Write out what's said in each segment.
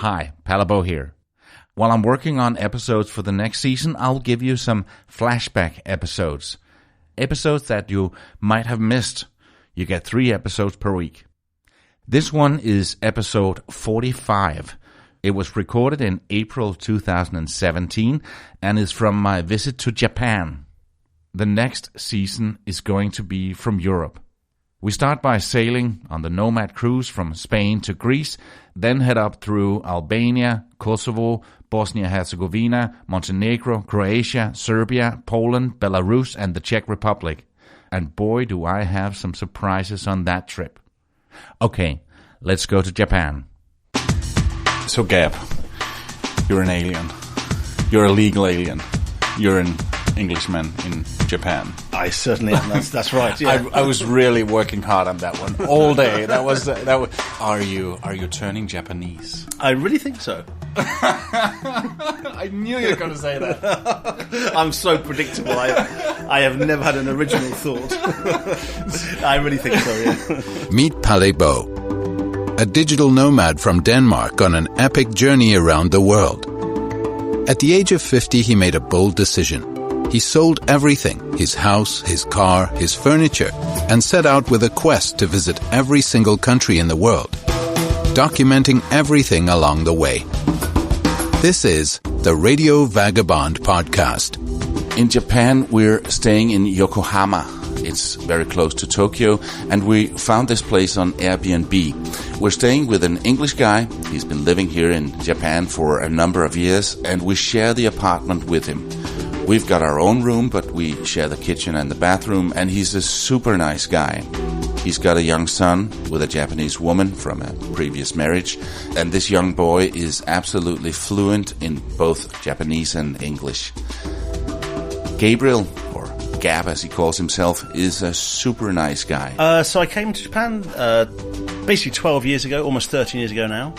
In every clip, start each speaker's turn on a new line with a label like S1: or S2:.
S1: Hi, Palabo here. While I'm working on episodes for the next season, I'll give you some flashback episodes. Episodes that you might have missed. You get 3 episodes per week. This one is episode 45. It was recorded in April 2017 and is from my visit to Japan. The next season is going to be from Europe. We start by sailing on the Nomad cruise from Spain to Greece, then head up through Albania, Kosovo, Bosnia-Herzegovina, Montenegro, Croatia, Serbia, Poland, Belarus, and the Czech Republic. And boy, do I have some surprises on that trip. Okay, let's go to Japan. So Gab, you're an alien. You're a legal alien. You're an Englishman in Japan.
S2: I certainly am. That's right. Yeah.
S1: I was really working hard on that one all day. That was. Are you turning Japanese?
S2: I really think so.
S1: I knew you were going to say that.
S2: I'm so predictable. I have never had an original thought. I really think so. Yeah.
S3: Meet Palabo, a digital nomad from Denmark on an epic journey around the world. At the age of 50, he made a bold decision. He sold everything, his house, his car, his furniture, and set out with a quest to visit every single country in the world, documenting everything along the way. This is the Radio Vagabond podcast.
S1: In Japan, we're staying in Yokohama. It's very close to Tokyo, and we found this place on Airbnb. We're staying with an English guy. He's been living here in Japan for a number of years, and we share the apartment with him. We've got our own room, but we share the kitchen and the bathroom, and he's a super nice guy. He's got a young son with a Japanese woman from a previous marriage, and this young boy is absolutely fluent in both Japanese and English. Gabriel, or Gab as he calls himself, is a super nice guy.
S2: So I came to Japan basically 12 years ago, almost 13 years ago now.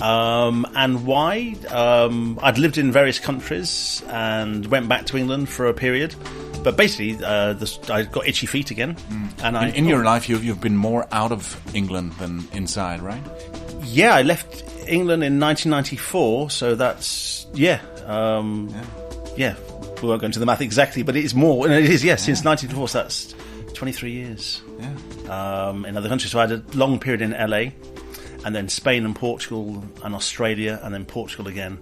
S2: And why? I'd lived in various countries and went back to England for a period. But basically, I got itchy feet again. And
S1: in your life, you've been more out of England than inside, right?
S2: Yeah, I left England in 1994, so that's, yeah. We won't go into the math exactly, but it is more. And it is, yes, since 1994, so that's 23 years.
S1: Yeah.
S2: In other countries. So I had a long period in LA, and then Spain and Portugal and Australia, and then Portugal again,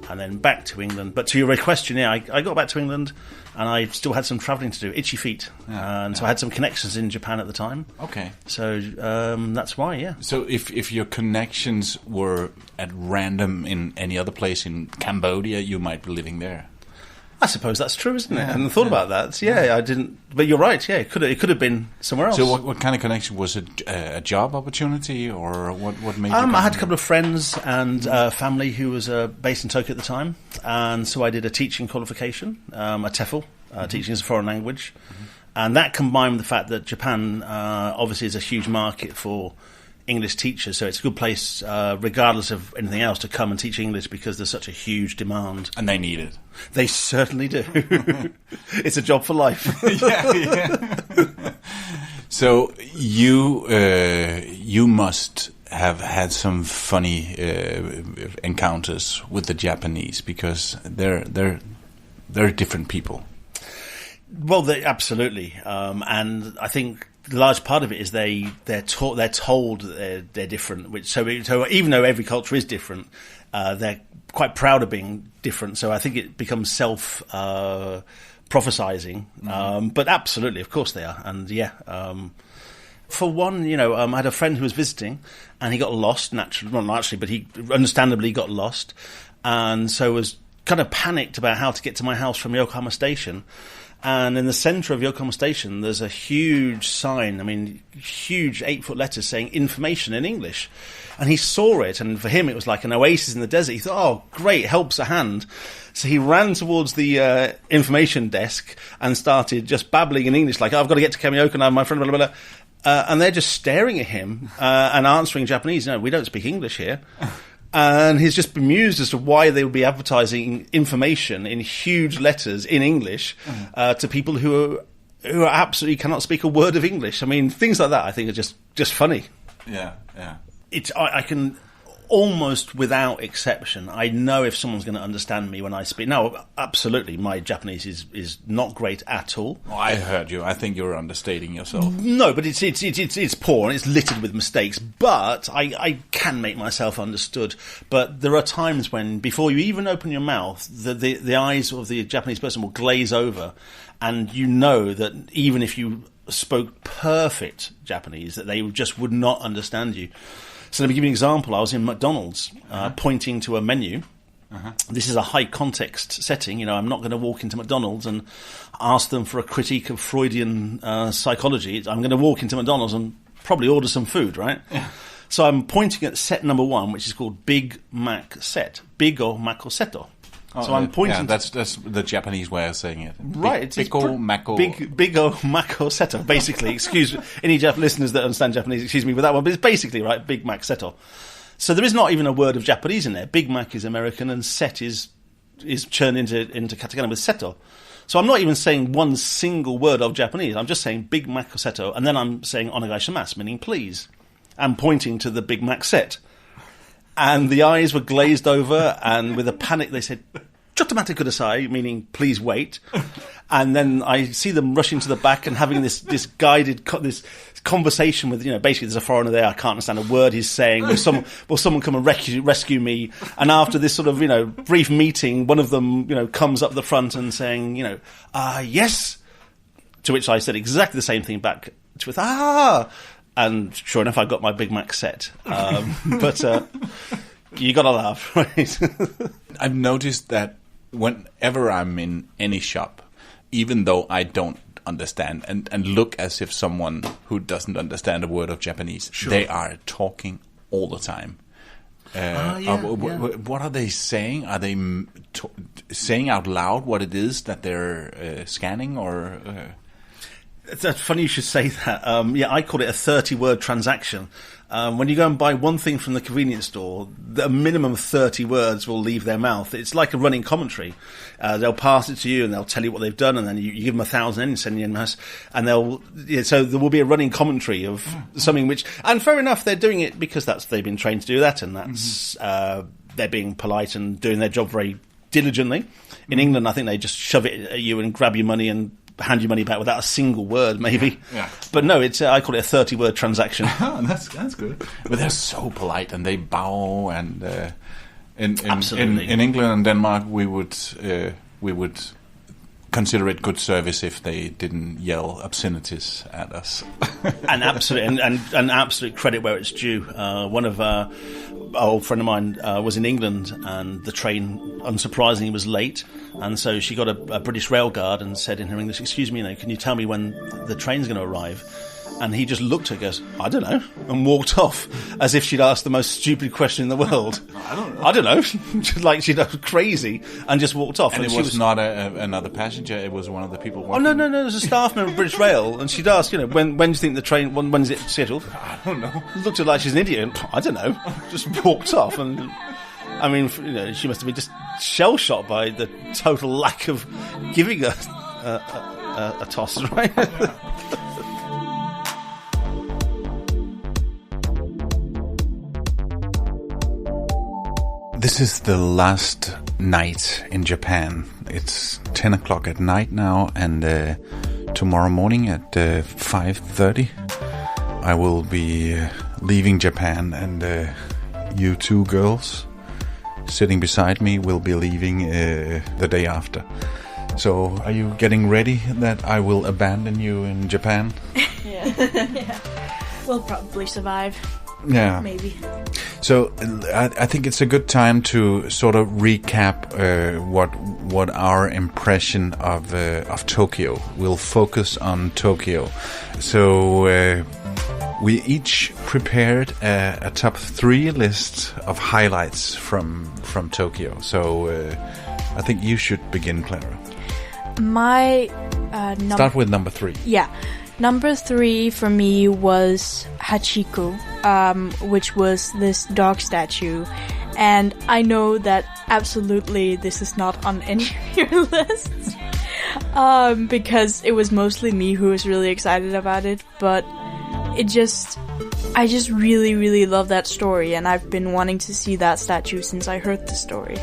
S2: and then back to England. But to your question, yeah, I got back to England, and I still had some travelling to do, itchy feet, so I had some connections in Japan at the time.
S1: Okay.
S2: So that's why, yeah.
S1: So if your connections were at random in any other place in Cambodia, you might be living there.
S2: I suppose that's true, isn't it? I hadn't thought about that. Yeah, I didn't. But you're right. Yeah, it could have been somewhere else.
S1: So what kind of connection was it? A job opportunity, or what made you?
S2: I had a couple of friends and family who was based in Tokyo at the time, and so I did a teaching qualification, a TEFL, teaching as a foreign language, and that combined with the fact that Japan obviously is a huge market for English teachers, so it's a good place, regardless of anything else, to come and teach English because there's such a huge demand.
S1: And they need it.
S2: They certainly do. It's a job for life.
S1: Yeah. So you must have had some funny encounters with the Japanese because they're different people.
S2: Well, absolutely, and I think the large part of it is they're told that they're different. So even though every culture is different, they're quite proud of being different. So I think it becomes self prophesizing. But absolutely, of course they are. And yeah, for one, I had a friend who was visiting, and he got lost. Not naturally, but he understandably got lost, and so was kind of panicked about how to get to my house from Yokohama Station. And in the centre of Yokohama Station, there's a huge sign, huge 8-foot letters saying information in English. And he saw it, and for him it was like an oasis in the desert. He thought, oh, great, help's a hand. So he ran towards the information desk and started just babbling in English, like, I've got to get to Kamioka now, my friend, blah, blah, blah. And they're just staring at him and answering Japanese. No, we don't speak English here. And he's just bemused as to why they would be advertising information in huge letters in English to people who are absolutely cannot speak a word of English. Things like that I think are just funny.
S1: Yeah.
S2: I can almost without exception, I know if someone's going to understand me when I speak. Now, absolutely, my Japanese is not great at all.
S1: Oh, I heard you. I think you're understating yourself.
S2: No, but it's poor and it's littered with mistakes. But I can make myself understood. But there are times when, before you even open your mouth, the eyes of the Japanese person will glaze over, and you know that even if you spoke perfect Japanese, that they just would not understand you. So let me give you an example. I was in McDonald's pointing to a menu. This is a high context setting. You know, I'm not going to walk into McDonald's and ask them for a critique of Freudian psychology. I'm going to walk into McDonald's and probably order some food, right? Yeah. So I'm pointing at set number 1, which is called Big Mac Set. Big or Mac or Seto. So I'm pointing.
S1: Yeah, that's the Japanese way of saying it.
S2: Right.
S1: Big-o, Mac-o.
S2: Big-o, Mac-o, Seto, basically. Excuse any listeners that understand Japanese, excuse me with that one, but it's basically, right, Big Mac Seto. So there is not even a word of Japanese in there. Big Mac is American and set is churned into katakana with Seto. So I'm not even saying one single word of Japanese. I'm just saying Big Mac or Seto, and then I'm saying onegai shimasu, meaning please. I'm pointing to the Big Mac set. And the eyes were glazed over, and with a panic they said, "Chotomate kudasai," meaning please wait. And then I see them rushing to the back and having this guided this conversation with, basically there's a foreigner there, I can't understand a word he's saying. Will someone come and rescue me? And after this sort of, brief meeting, one of them, comes up the front and saying, yes. To which I said exactly the same thing back with, and sure enough, I got my Big Mac set. But you got to laugh, right?
S1: I've noticed that whenever I'm in any shop, even though I don't understand and look as if someone who doesn't understand a word of Japanese, they are talking all the time. What are they saying? Are they saying out loud what it is that they're scanning or...
S2: It's funny you should say that. I call it a 30-word transaction. When you go and buy one thing from the convenience store, a minimum of 30 words will leave their mouth. It's like a running commentary. They'll pass it to you and they'll tell you what they've done, and then you give them 1,000 and send yen, and so there will be a running commentary of something which, and fair enough, they're doing it because they've been trained to do that, and that's they're being polite and doing their job very diligently. In England, I think they just shove it at you and grab your money and hand your money back without a single word, maybe.
S1: Yeah.
S2: But no, it's I call it a 30-word transaction.
S1: That's good. But they're so polite and they bow, and
S2: absolutely.
S1: In England and Denmark, we would consider it good service if they didn't yell obscenities at us.
S2: And absolute credit where it's due. One of an old friend of mine was in England, and the train, unsurprisingly, was late. And so she got a British rail guard and said in her English, "Excuse me, can you tell me when the train's going to arrive?" And he just looked at her and goes, "I don't know," and walked off as if she'd asked the most stupid question in the world. I don't know. Like she'd go crazy, and just walked off.
S1: And it was not another passenger, it was one of the people walking.
S2: Oh, no, it was a staff member of British Rail, and she'd asked, when do you think the train, when is it scheduled?
S1: I don't know.
S2: Looked at her like she's an idiot, and, I don't know, just walked off. And I mean, she must have been just shell-shocked by the total lack of giving her a toss, right?
S1: This is the last night in Japan. It's 10 o'clock at night now, and tomorrow morning at 5:30 I will be leaving Japan, and you two girls sitting beside me will be leaving the day after. So are you getting ready that I will abandon you in Japan?
S4: Yeah. We'll probably survive.
S1: Yeah.
S4: Maybe.
S1: So I think it's a good time to sort of recap what our impression of Tokyo. We'll focus on Tokyo. So we each prepared a top 3 list of highlights from Tokyo. So I think you should begin, Clara.
S4: My
S1: start with number 3.
S4: Yeah. Number 3 for me was Hachiko, which was this dog statue. And I know that absolutely this is not on any of your lists, because it was mostly me who was really excited about it. But it just, I just really, really love that story, and I've been wanting to see that statue since I heard the story.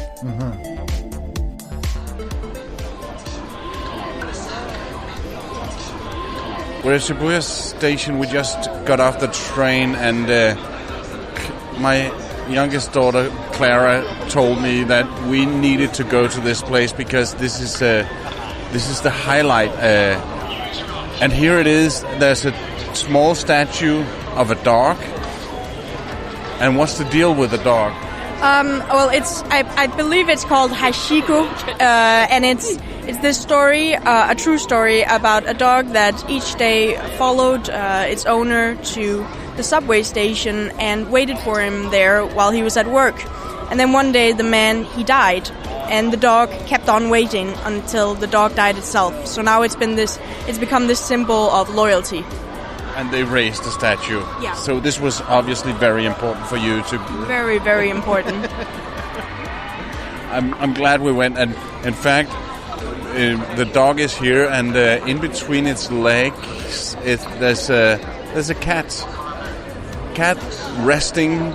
S1: We're at Shibuya Station. We just got off the train, and my youngest daughter, Clara, told me that we needed to go to this place because this is the highlight. And here it is. There's a small statue of a dog. And what's the deal with the dog?
S4: Well, I believe it's called Hashiko, and it's this story, a true story about a dog that each day followed its owner to the subway station and waited for him there while he was at work. And then one day he died, and the dog kept on waiting until the dog died itself. So now it's become this symbol of loyalty.
S1: And they raised the statue.
S4: Yeah.
S1: So this was obviously very important for you to...
S4: Very, very important.
S1: I'm glad we went, and in fact, the dog is here, and in between its legs, there's a cat resting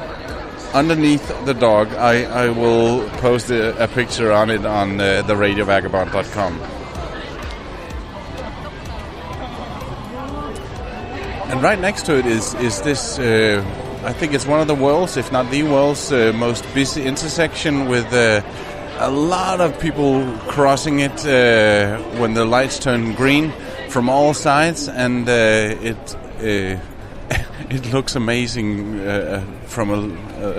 S1: underneath the dog. I will post a picture on it on the radiovagabond.com. And right next to it is this, I think it's one of the world's, if not the world's, most busy intersection with a lot of people crossing it when the lights turn green from all sides, and it looks amazing from a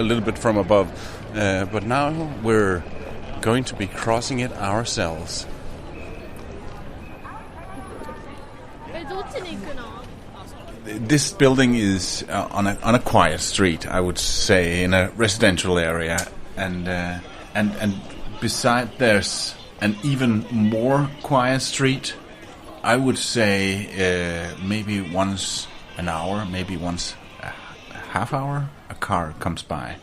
S1: little bit from above. But now we're going to be crossing it ourselves. This building is on a quiet street, I would say, in a residential area, and beside there's an even more quiet street. I would say maybe once an hour, maybe once a half hour, a car comes by.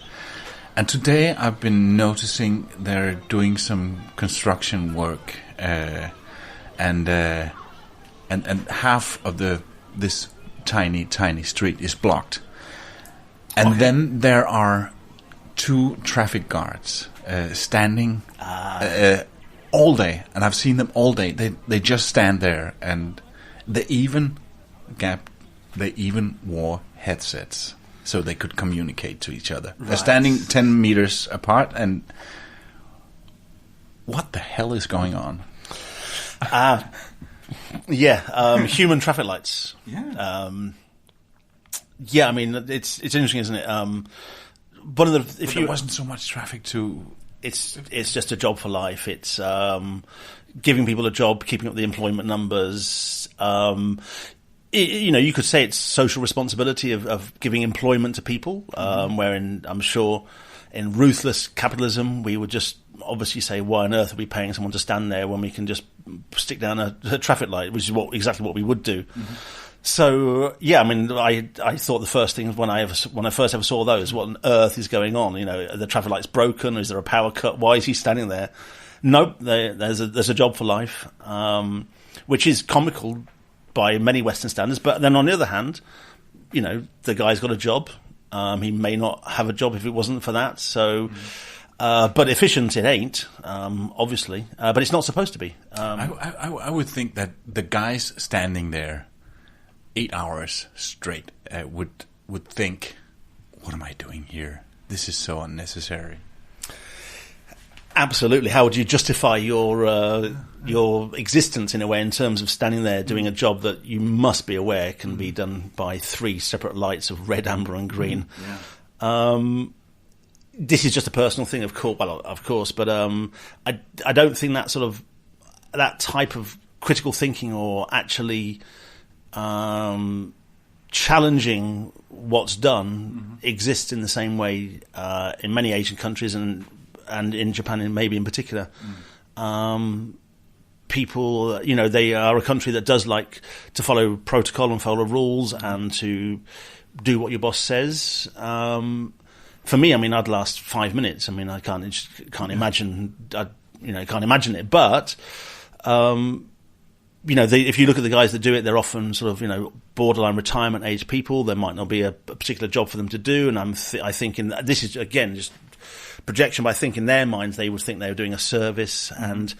S1: And today I've been noticing they're doing some construction work, and half of this tiny street is blocked. And then there are 2 traffic guards standing all day, and I've seen them all day. They just stand there, and they even wore headsets so they could communicate to each other. Right. They're standing 10 meters apart, and what the hell is going on? Human traffic lights. Yeah. I mean, it's interesting, isn't it? One of the there wasn't so much traffic to. It's just a job for life. It's giving people a job, keeping up the employment numbers. You could say it's social responsibility of giving employment to people. Wherein I'm sure in ruthless capitalism we would just obviously say, why on earth are we paying someone to stand there when we can just stick down a traffic light, which is exactly what we would do. Mm-hmm. So I mean, I thought the first thing when I first ever saw those, what on earth is going on? You know, the traffic light's broken. Is there a power cut? Why is he standing there? Nope, there's a job for life, which is comical by many Western standards. But then on the other hand, you know, the guy's got a job. He may not have a job if it wasn't for that. So. But efficient it ain't, obviously. But it's not supposed to be. I would think that the guys standing there 8 hours straight would think, what am I doing here? This is so unnecessary.
S2: Absolutely. How would you justify your existence in a way in terms of standing there doing a job that you must be aware can be done by 3 separate lights of red, amber and green? Yeah. This is just a personal thing, of course, but I don't think that type of critical thinking or actually challenging what's done exists in the same way in many Asian countries and in Japan, maybe in particular. People, you know, they are a country that does like to follow protocol and follow rules and to do what your boss says. For me, I mean, I'd last 5 minutes. I mean, I can't imagine it. But if you look at the guys that do it, they're often sort of, borderline retirement age people. There might not be a particular job for them to do. And I think this is, again, just projection, but I think in their minds, they would think they were doing a service and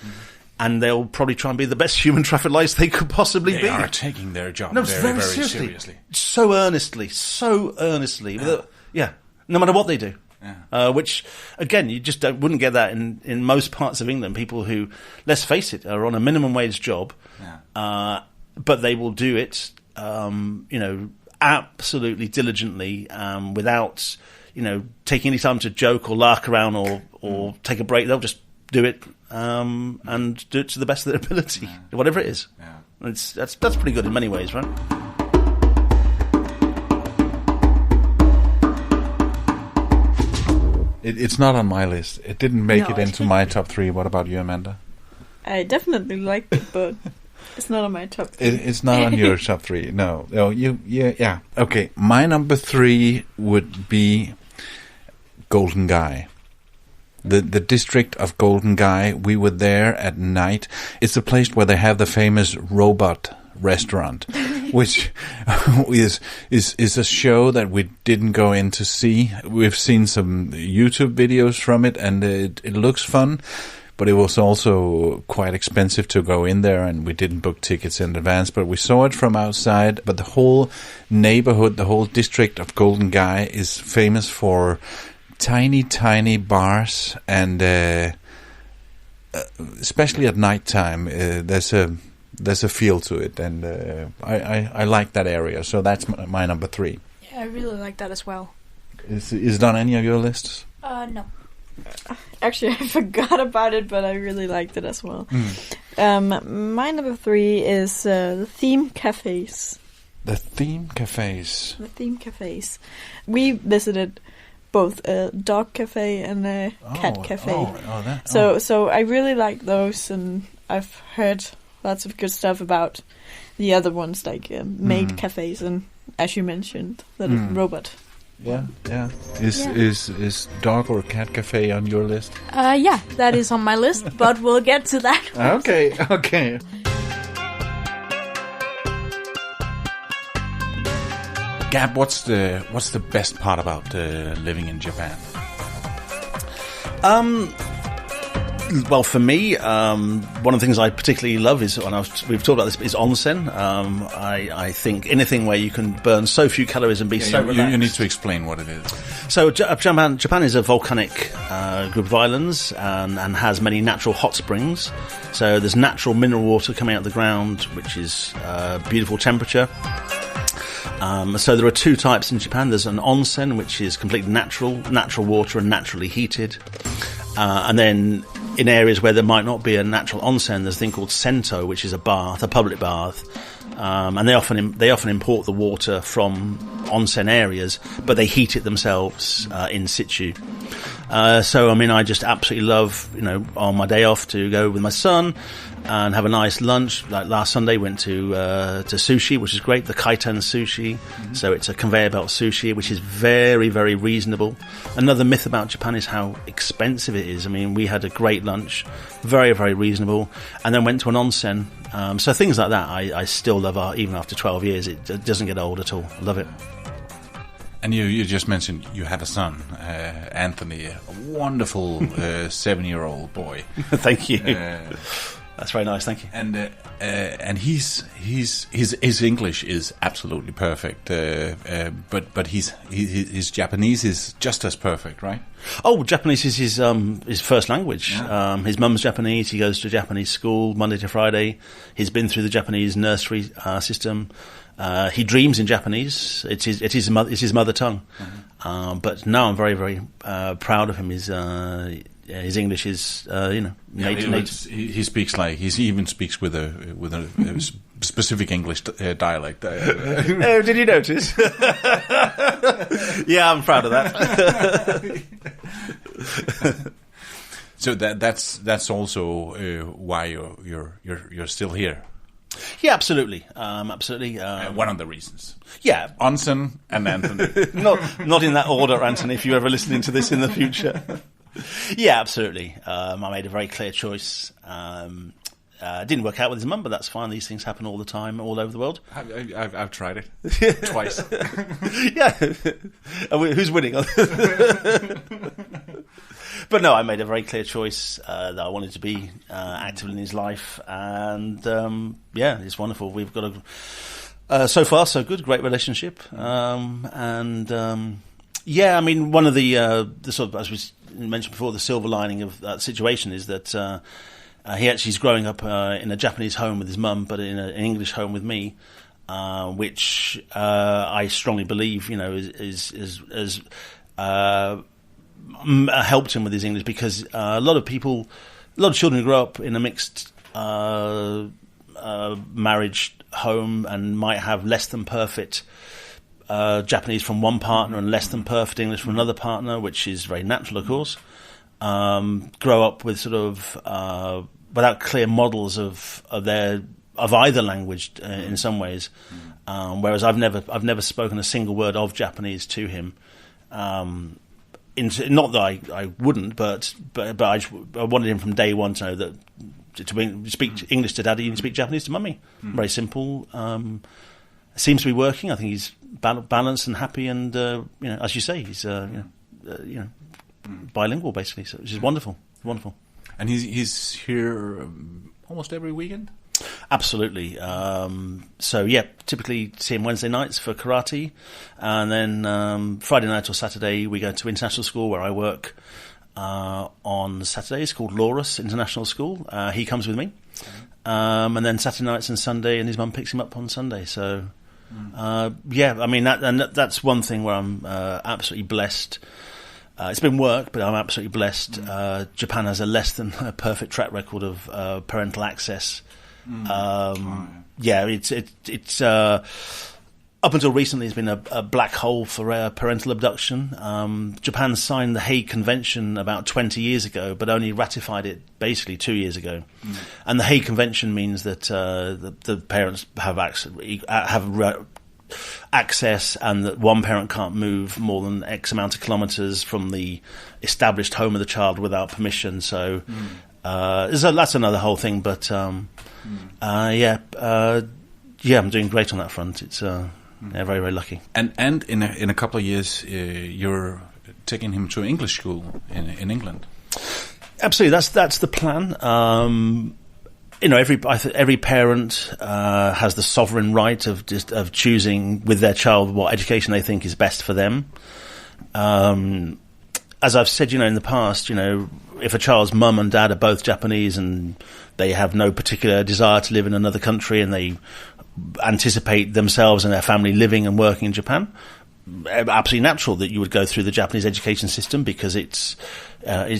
S2: they'll probably try and be the best human traffic lights they could possibly be.
S1: They are taking their job very seriously.
S2: So earnestly. No matter what they do.
S1: Yeah.
S2: Which, again, you just wouldn't get that in most parts of England. People who, let's face it, are on a minimum wage job, but they will do it, absolutely diligently, without, taking any time to joke or lark around or take a break. They'll just do it and do it to the best of their ability, whatever it is. Yeah. That's pretty good in many ways, right?
S1: It's not on my list. It didn't make it into my top 3. What about you, Amanda?
S4: I definitely liked it, but it's not on my top 3.
S1: It's not on your top 3. No. Oh, yeah. Okay. My number 3 would be Golden Guy. The district of Golden Guy. We were there at night. It's the place where they have the famous robot restaurant, which is a show that we didn't go in to see. We've seen some YouTube videos from it, and it looks fun, but it was also quite expensive to go in there, and we didn't book tickets in advance, but we saw it from outside. But the whole neighborhood, the whole district of Golden Guy is famous for tiny bars, and especially at nighttime, there's a feel to it, and I like that area, so that's my number 3.
S4: Yeah, I really like that as well.
S1: Is it on any of your lists?
S4: No. Actually, I forgot about it, but I really liked it as well. My number 3 is the theme cafes.
S1: The theme cafes.
S4: The theme cafes. We visited both a dog cafe and a cat cafe. So I really like those, and I've heard lots of good stuff about the other ones, like maid cafes, and as you mentioned, the robot.
S1: Yeah. Is dog or cat cafe on your list?
S4: Yeah, that is on my list, but we'll get to that.
S1: Okay. Gab, what's the best part about living in Japan?
S2: Well, for me, one of the things I particularly love is, we've talked about this, is onsen. I think anything where you can burn so few calories and be relaxed.
S1: You need to explain what it is.
S2: So Japan is a volcanic group of islands and has many natural hot springs. So there's natural mineral water coming out of the ground, which is beautiful temperature. So there are 2 types in Japan. There's an onsen, which is completely natural water and naturally heated. And then in areas where there might not be a natural onsen, there's a thing called sento, which is a public bath. And they often import the water from onsen areas, but they heat it themselves in situ. So, I just absolutely love, on my day off to go with my son and have a nice lunch. Like last Sunday, went to sushi, which is great, the kaiten sushi. Mm-hmm. So it's a conveyor belt sushi, which is very, very reasonable. Another myth about Japan is how expensive it is. We had a great lunch, very, very reasonable, and then went to an onsen. So things like that, I still love, even after 12 years. It doesn't get old at all. I love it.
S1: And you just mentioned you have a son, Anthony, a wonderful 7-year-old boy.
S2: Thank you. That's very nice. Thank you.
S1: And his English is absolutely perfect. But his Japanese is just as perfect, right?
S2: Oh, Japanese is his first language. Yeah. His mum's Japanese. He goes to Japanese school Monday to Friday. He's been through the Japanese nursery system. He dreams in Japanese. It's his mother tongue. Mm-hmm. But now I'm very, very proud of him. His English is, native.
S1: He speaks he even speaks with a specific English dialect.
S2: Oh, did you notice? Yeah, I'm proud of that.
S1: So that's also why you're still here.
S2: Yeah, absolutely. Absolutely.
S1: One of the reasons.
S2: Yeah.
S1: Onsen and Anthony.
S2: Not in that order, Anthony, if you're ever listening to this in the future. Yeah, absolutely. I made a very clear choice. Didn't work out with his mum, but that's fine. These things happen all the time, all over the world.
S1: I've tried it twice.
S2: Yeah. Who's winning? But no, I made a very clear choice that I wanted to be active in his life, and it's wonderful. We've got so far so good, great relationship, I mean, one of the sort of, as we mentioned before, the silver lining of that situation is that he actually is growing up in a Japanese home with his mum, but in an English home with me, which I strongly believe, is helped him with his English, because a lot of children grow up in a mixed marriage home and might have less than perfect Japanese from one partner and less than perfect English from another partner, which is very natural, of course. Grow up with sort of without clear models of either language in some ways. Whereas I've never spoken a single word of Japanese to him. Not that I wouldn't, but I wanted him from day one to know that to speak English to Daddy, you speak Japanese to Mummy. Very simple. Seems to be working. I think he's balanced and happy, and as you say, he's bilingual basically, so which is wonderful. Wonderful.
S1: And he's here almost every weekend?
S2: Absolutely. Typically see him Wednesday nights for karate, and then Friday night or Saturday we go to international school where I work on Saturdays, called Laurus International School. He comes with me. And then Saturday nights and Sunday, and his mum picks him up on Sunday. So, I mean, that's one thing where I'm absolutely blessed. It's been work, but I'm absolutely blessed. Japan has a less than perfect track record of parental access. It's up until recently has been a black hole for parental abduction. Japan signed the Hague Convention about 20 years ago, but only ratified it basically 2 years ago. And the Hague Convention means that the parents have access, and that one parent can't move more than X amount of kilometres from the established home of the child without permission. So that's another whole thing. But I'm doing great on that front. It's very, very lucky. And
S1: in a couple of years, you're taking him to English school in England.
S2: Absolutely, that's the plan. Every parent has the sovereign right of choosing with their child what education they think is best for them. As I've said, in the past, if a child's mum and dad are both Japanese and they have no particular desire to live in another country and they anticipate themselves and their family living and working in Japan, absolutely natural that you would go through the Japanese education system, because it's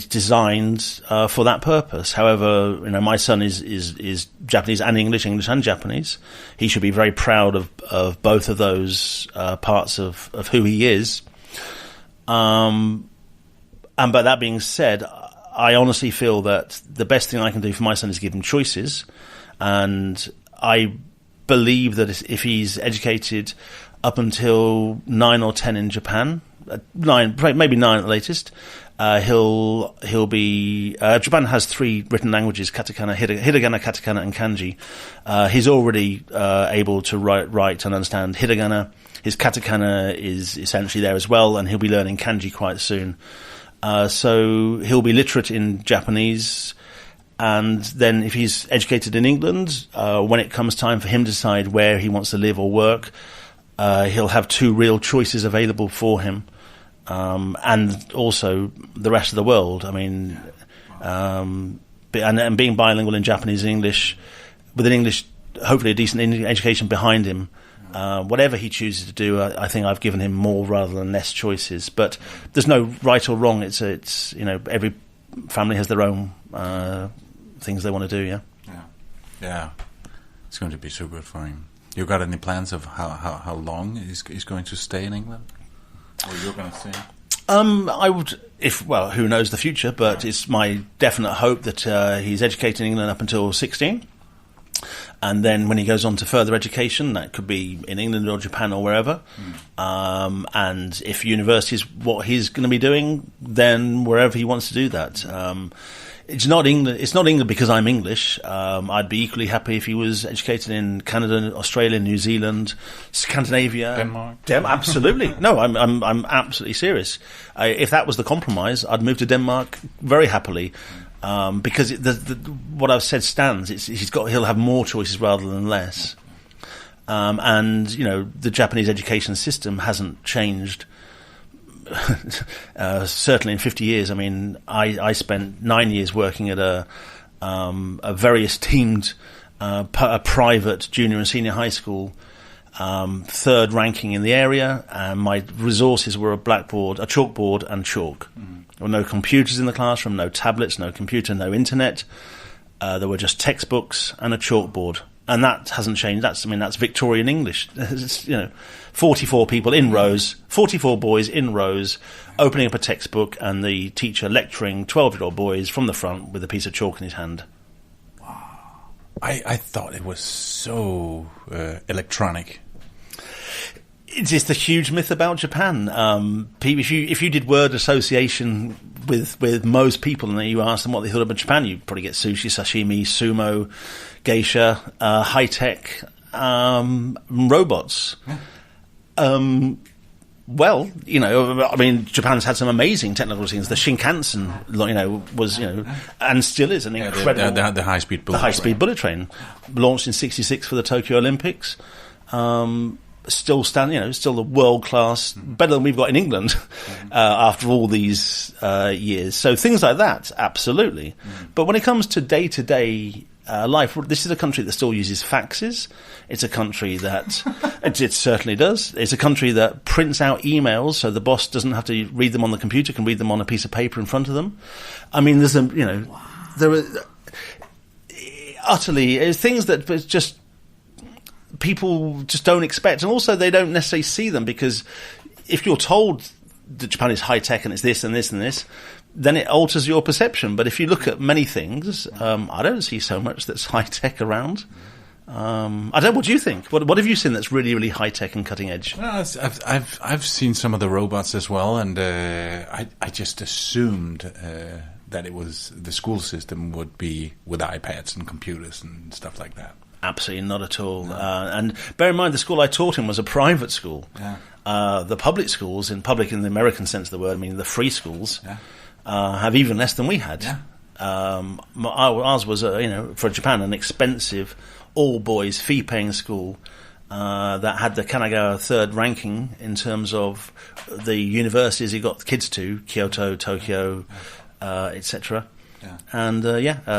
S2: designed for that purpose. However, my son is Japanese and English and Japanese. He should be very proud of both of those parts of who he is. And by that being said, I honestly feel that the best thing I can do for my son is give him choices, and I believe that if he's educated up until 9 or 10 in Japan, 9, maybe 9 at the latest, he'll be. Japan has 3 written languages: katakana, hiragana, katakana, and kanji. He's already able to write and understand hiragana. His katakana is essentially there as well, and he'll be learning kanji quite soon. So he'll be literate in Japanese. And then if he's educated in England, when it comes time for him to decide where he wants to live or work, he'll have 2 real choices available for him, and also the rest of the world. I mean, and being bilingual in Japanese and English, with an English, hopefully a decent education behind him, whatever he chooses to do, I think I've given him more rather than less choices. But there's no right or wrong. It's every family has their own things they want to do.
S1: Yeah. It's going to be so good for him. You got any plans of how long he's going to stay in England, or you're going to stay?
S2: I would, who knows the future, but it's my definite hope that he's educated in England up until 16. And then when he goes on to further education, that could be in England or Japan or wherever. And if university is what he's going to be doing, then wherever he wants to do that. It's not England. It's not England because I'm English. I'd be equally happy if he was educated in Canada, Australia, New Zealand, Scandinavia,
S1: Denmark.
S2: Absolutely. No, I'm absolutely serious. If that was the compromise, I'd move to Denmark very happily. Because what I've said stands. He'll have more choices rather than less. And the Japanese education system hasn't changed. Certainly in 50 years. I mean, I spent 9 years working at a very esteemed a private junior and senior high school, third ranking in the area, and my resources were a chalkboard and chalk. There were no computers in the classroom, no tablets, no computer, no internet. There were just textbooks and a chalkboard. And that hasn't changed. That's Victorian English. 44 people in rows, 44 boys in rows, opening up a textbook, and the teacher lecturing 12-year-old boys from the front with a piece of chalk in his hand.
S1: Wow. I thought it was so electronic.
S2: It's just the huge myth about Japan. If you did word association with most people and you asked them what they thought about Japan, you'd probably get sushi, sashimi, sumo, geisha, high-tech, robots. Japan's had some amazing technical things. The Shinkansen, was, and still is an incredible...
S1: The high-speed bullet
S2: train. The high-speed bullet train, launched in '66 for the Tokyo Olympics. Still still the world class, better than we've got in England after all these years. So things like that, absolutely. But when it comes to day-to-day life, this is a country that still uses faxes. It's a country that it certainly does. It's a country that prints out emails, so the boss doesn't have to read them on the computer, can read them on a piece of paper in front of them. I mean, there are utterly things that just people just don't expect, and also they don't necessarily see them, because if you're told that Japan is high tech and it's this and this and this, then it alters your perception. But if you look at many things, I don't see so much that's high tech around. I don't know. What do you think? What have you seen that's really, really high tech and cutting edge?
S1: Well, I've seen some of the robots as well, and I just assumed that it was the school system would be with iPads and computers and stuff like that.
S2: Absolutely not at all. No. And bear in mind, the school I taught in was a private school. Yeah. The public schools, in the American sense of the word, meaning the free schools, have even less than we had. Yeah. Ours was, for Japan, an expensive, all-boys, fee-paying school that had the Kanagawa third ranking in terms of the universities it got kids to, Kyoto, Tokyo, etc. Yeah. And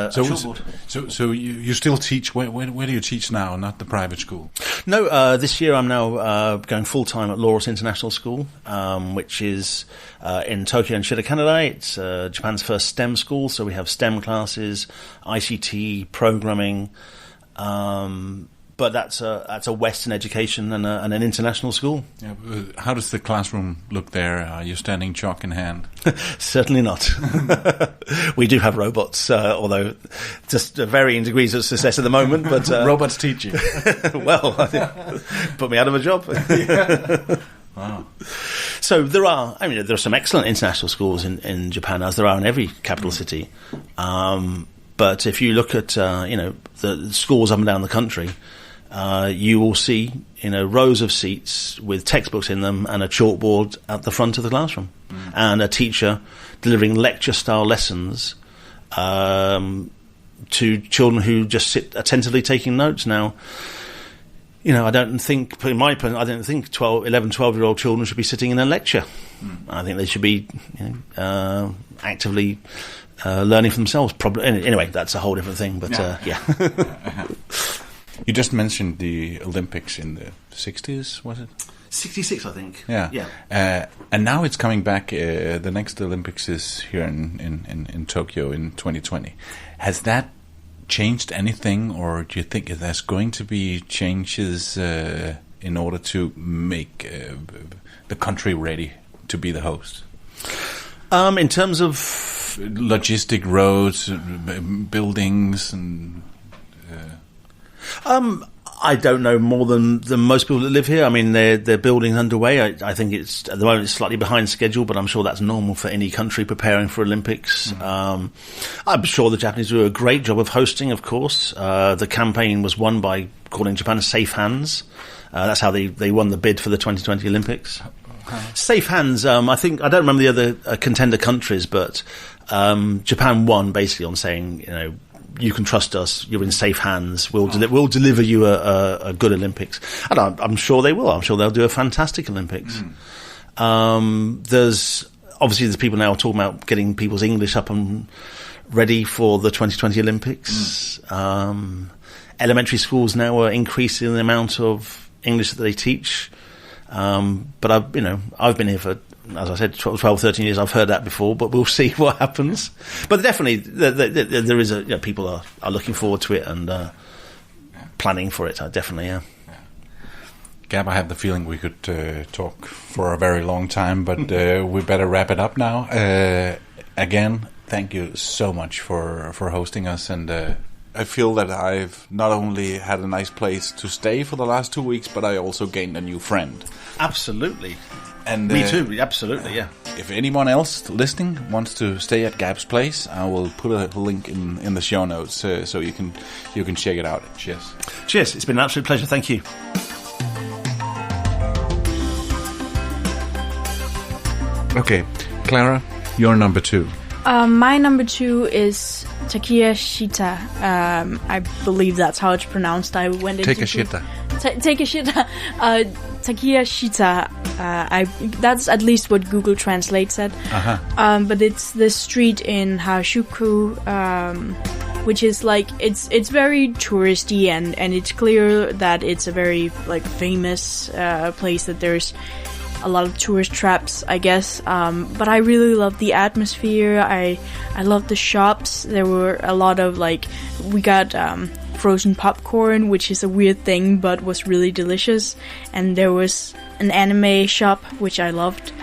S1: So you still teach? Where do you teach now? Not the private school?
S2: No, this year I'm now going full time at Loris International School, which is in Tokyo and Shida, Canada. It's Japan's first STEM school, so we have STEM classes, ICT, programming. But that's a Western education and an international school.
S1: Yeah, how does the classroom look there? Are you standing chalk in hand?
S2: Certainly not. We do have robots, although just varying degrees of success at the moment. But
S1: robots teaching.
S2: Well, put me out of a job.
S1: Yeah. Wow.
S2: So there are some excellent international schools in Japan, as there are in every capital city. But if you look at the schools up and down the country, you will see rows of seats with textbooks in them and a chalkboard at the front of the classroom, and a teacher delivering lecture-style lessons to children who just sit attentively taking notes. Now, I don't think, in my opinion, 11, 12-year-old children should be sitting in a lecture. I think they should be actively learning for themselves. Anyway, that's a whole different thing. But yeah.
S1: You just mentioned the Olympics in the 60s, was it?
S2: 66, I think.
S1: Yeah. And now it's coming back. The next Olympics is here in Tokyo in 2020. Has that changed anything, or do you think there's going to be changes in order to make the country ready to be the host?
S2: In terms of
S1: logistic, roads, buildings, and
S2: I don't know more than most people that live here. I mean, they're building underway. I think it's at the moment it's slightly behind schedule, but I'm sure that's normal for any country preparing for Olympics. I'm sure the Japanese do a great job of hosting. Of course, the campaign was won by calling Japan safe hands. That's how they won the bid for the 2020 Olympics. Safe hands. I think I don't remember the other contender countries, but Japan won basically on saying, you can trust us. You're in safe hands. We'll deliver you a good Olympics, and I'm sure they will. I'm sure they'll do a fantastic Olympics. There's people now talking about getting people's English up and ready for the 2020 Olympics. Elementary schools now are increasing the amount of English that they teach. But I've been here for, as I said, 12, 13 years. I've heard that before, but we'll see what happens. But definitely, there is people are looking forward to it and planning for it. Definitely, yeah.
S1: Gab, I have the feeling we could talk for a very long time, but we better wrap it up now. Again, thank you so much for hosting us, and I feel that I've not only had a nice place to stay for the last 2 weeks, but I also gained a new friend.
S2: Absolutely.
S1: And
S2: me too, absolutely, yeah.
S1: If anyone else listening wants to stay at Gab's place, I will put a link in the show notes so you can check it out. Cheers.
S2: Cheers, it's been an absolute pleasure, thank you.
S1: Okay, Clara, you're number 2.
S4: My number 2 is Takiya Shita. I believe that's how it's pronounced. I went into
S1: Takeshita.
S4: Takeshita. Takiya Shita. That's at least what Google Translate said. But it's the street in Harajuku, which is like it's very touristy and it's clear that it's a very like famous place that there's a lot of tourist traps, I guess. But I really love the atmosphere. I love the shops. There were a lot of we got frozen popcorn, which is a weird thing, but was really delicious. And there was an anime shop, which I loved.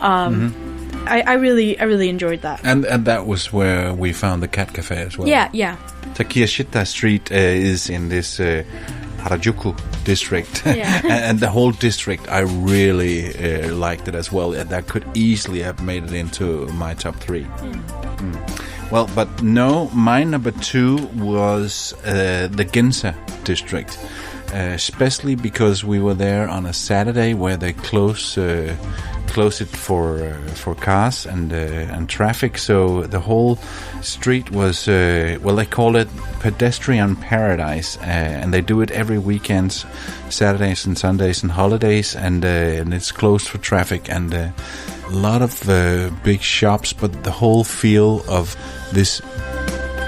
S4: I really enjoyed that.
S1: And that was where we found the cat cafe as well.
S4: Yeah.
S1: Takeshita Street is in this Harajuku district.
S4: Yeah.
S1: And the whole district, I really liked it as well. That could easily have made it into my top 3. Well, but no, my number 2 was the Ginza district, especially because we were there on a Saturday where they close it for cars and traffic. So the whole street was they call it pedestrian paradise, and they do it every weekend, Saturdays and Sundays and holidays, and it's closed for traffic, and a lot of big shops, but the whole feel of this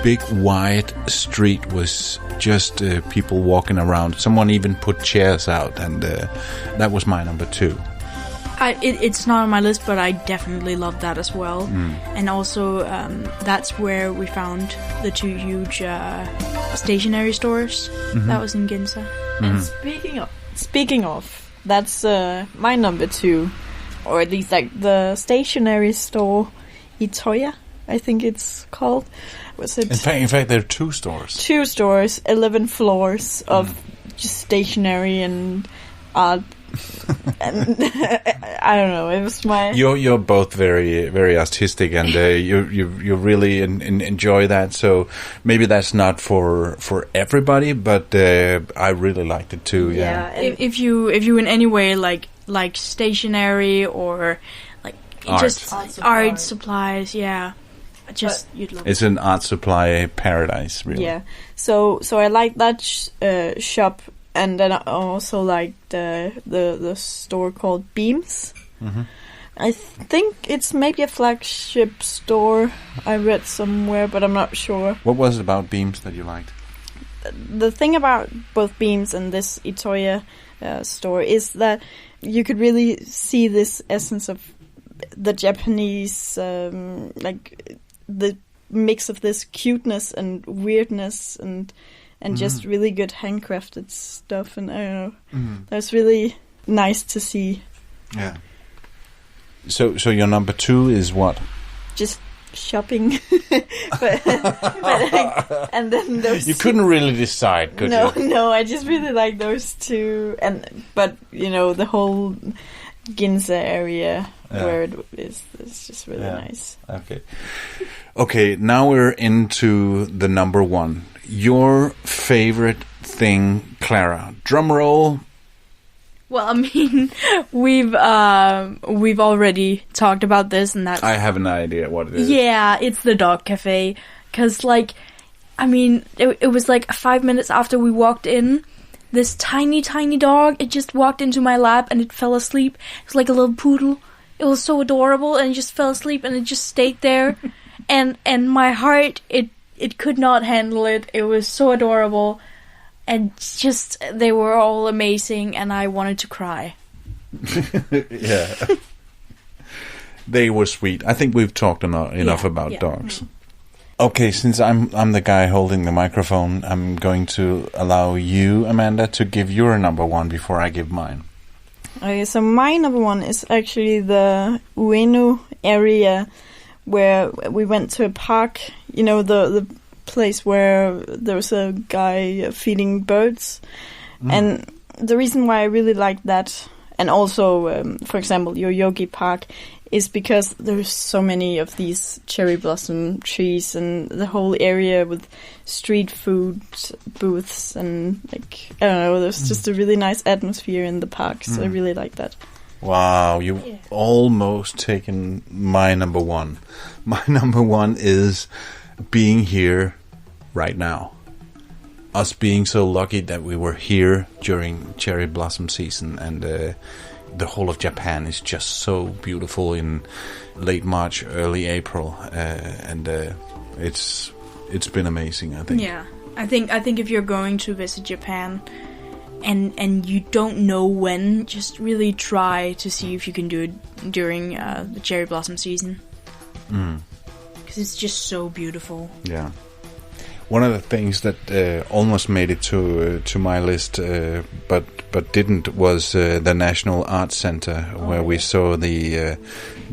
S1: big wide street was just people walking around. Someone even put chairs out, and that was my number 2.
S4: It's not on my list, but I definitely loved that as well. And also, that's where we found the 2 huge stationery stores. That was in Ginza.
S5: And speaking of, that's my number 2, or at least the stationery store Itoya, I think it's called. Was it?
S1: In fact, there are 2 stores.
S5: 2 stores, 11 floors of just stationery and art. And I don't know. It was my.
S1: You're both very very artistic, and you really enjoy that. So maybe that's not for everybody, but I really liked it too. Yeah.
S4: If you in any way like stationery or like just art supplies, yeah. You'd love
S1: it's an art supply paradise, really.
S5: Yeah. So I like that shop. And then I also like the store called Beams. I think it's maybe a flagship store. I read somewhere, but I'm not sure.
S1: What was it about Beams that you liked?
S5: The thing about both Beams and this Itoya store is that you could really see this essence of the Japanese, the mix of this cuteness and weirdness and just really good handcrafted stuff, and I don't know. That's really nice to see.
S1: Yeah. So your number 2 is what?
S5: Just shopping, and then those.
S1: You couldn't really decide, could you?
S5: No, I just really like those two, but the whole Ginza area where it is just really nice.
S1: Okay, now we're into the number one. Your favorite thing, Clara. Drum roll.
S4: Well, I mean, we've already talked about this, and that
S1: I have an idea what it is.
S4: Yeah, it's the dog cafe. 'Cause, it was 5 minutes after we walked in, this tiny, tiny dog, it just walked into my lap and it fell asleep. It was like a little poodle. It was so adorable, and it just fell asleep and it just stayed there. and my heart, it could not handle it. It was so adorable. And just, they were all amazing, and I wanted to cry.
S1: Yeah. They were sweet. I think we've talked enough about dogs. Okay, since I'm the guy holding the microphone, I'm going to allow you, Amanda, to give your number one before I give mine.
S5: Okay, so my number one is actually the Ueno area, where we went to a park, the place where there was a guy feeding birds. And the reason why I really liked that, and also, for example, Yoyogi Park, is because there's so many of these cherry blossom trees, and the whole area with street food booths, and I don't know, there's just a really nice atmosphere in the park, so I really like that.
S1: Wow, you've almost taken my number one. My number one is being here right now. Us being so lucky that we were here during cherry blossom season, and the whole of Japan is just so beautiful in late March, early April, and it's been amazing, I think.
S4: Yeah, I think if you're going to visit Japan and you don't know when, just really try to see if you can do it during the cherry blossom season. Because it's just so beautiful.
S1: Yeah. One of the things that almost made it to my list, but didn't, was the National Arts Center, where we saw the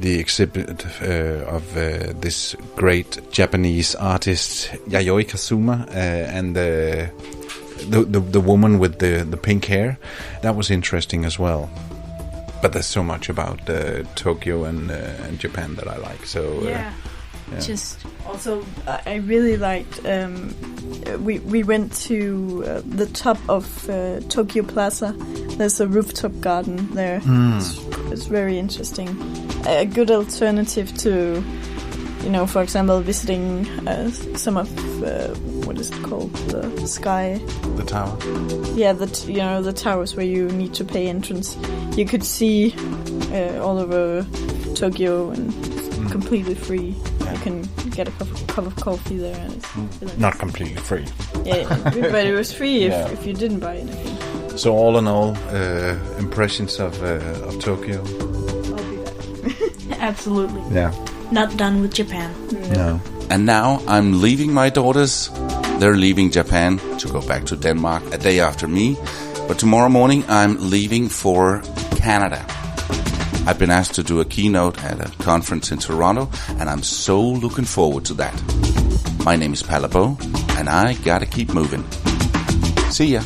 S1: exhibit of this great Japanese artist Yayoi Kazuma, and the woman with the pink hair. That was interesting as well. But there's so much about Tokyo and Japan that I like. So
S4: yeah. Just
S5: also, I really liked. We went to the top of Tokyo Plaza. There's a rooftop garden there. It's very interesting. A good alternative to, for example, visiting some of what is it called, the sky.
S1: The tower.
S5: Yeah, the towers where you need to pay entrance. You could see all over Tokyo, and it's completely free. You can get a cup of coffee there, and it's really nice.
S1: Not completely free.
S5: Yeah, but it was free if you didn't buy anything.
S1: So all in all, impressions of Tokyo.
S5: I'll be back.
S4: Absolutely.
S1: Yeah.
S4: Not done with Japan.
S1: No.
S6: And now I'm leaving my daughters. They're leaving Japan to go back to Denmark a day after me. But tomorrow morning I'm leaving for Canada. I've been asked to do a keynote at a conference in Toronto, and I'm so looking forward to that. My name is Palabo, and I gotta keep moving. See ya.